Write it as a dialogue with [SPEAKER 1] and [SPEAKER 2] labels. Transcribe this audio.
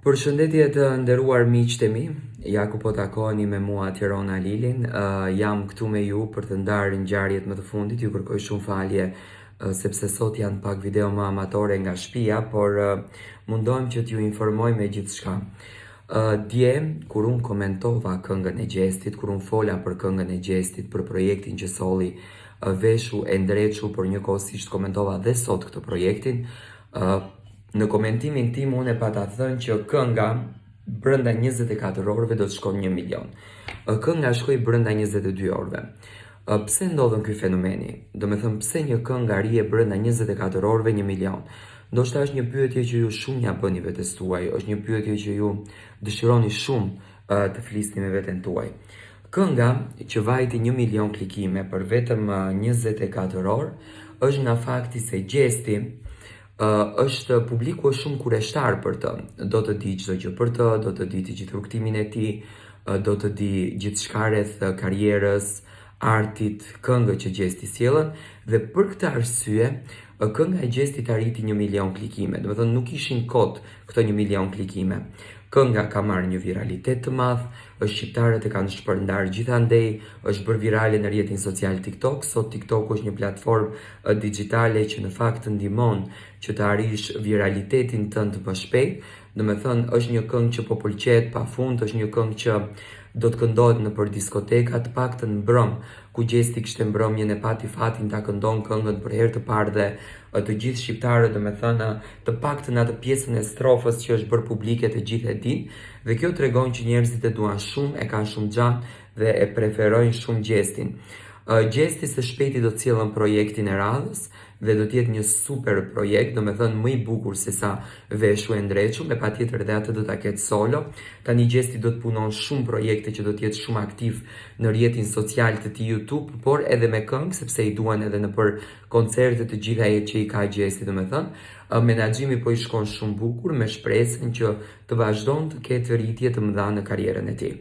[SPEAKER 1] Përshëndetje të nderuar miqtë e mi, ja ku po takoheni me mua Tirona Lilin, jam këtu me ju për të ndarë ngjarjet më të fundit, ju kërkoj shumë falje sepse sot janë pak video më amatore nga shtëpia, por mundohem që t'ju informoj me gjithçka. Dje, kur unë komentova këngën e Gjestit, kur unë fola për këngën e Gjestit, për projektin që solli veshu e ndreçu, por njëkohësisht komentova dhe sot këtë projektin, në komentimin tim unë e pata thënë që kënga brenda 24 orëve do të shkon 1 milion. Kënga shkoi brenda 22 orëve. Pse ndodhen ky fenomeni? Do me thënë, pse një këngë arrie brenda 24 orëve 1 milion? Ndoshta është një pyetje që ju shumë ja bëni vetes tuaj, është një pyetje që ju dëshironi shumë të flisni me veten tuaj. Kënga që vajti 1 milion klikime për vetëm 24 orë është nga fakti se Gjesti është publiku shumë kureshtar për të. Do të di çdo gjë për të, do të di të gjithë rrugtimin e tij, do të di gjithçka rreth karrierës, artit, këngët që Gjesti sjellën dhe për këtë arsye kënga e Gjestit arriti 1 milion klikime. Do të thënë nuk ishin kot këto 1 milion klikime. Kënga ka marrë një viralitet të madh, shqiptarët e kanë shpërndar gjithandej, është bërë virale në rrjetin social TikTok. Sot TikTok është një platformë digjitale që në fakt të ndihmon që të arrish viralitetin tënd më shpejt. Do me thënë, është një këngë që po pëlqet pafund, është një këngë që do të këndohet në për diskoteka, të paktën në mbrëm, ku Gjesti kishte mbrëmjen e pati fatin ta këndon këngën për herë të parë dhe të gjithë shqiptarët, do me thënë, të paktën atë pjesën e strofës që është bërë publike të gjithë e dinë, dhe kjo tregon që njerëzit e duan shumë, e kanë shumë gjatë dhe e preferojnë shumë Gjestin. Gjesti së shpejti do të sjellën projektin e radhës dhe do të jetë një super projekt, do me thënë më i bukur se sa veshu e ndreçu, me patjetër edhe atë do ta ketë solo. Tani Gjesti do të punon shumë projekte që do të jetë shumë aktiv në rrjetin social të tij YouTube, por edhe me këngë, sepse i duan edhe në për koncerte të gjitha që i ka Gjesti, do me thënë. Menaxhimi po i shkon shumë bukur, me shpresën që të vazhdon të ketë rritje të mëdha në karrierën e tij.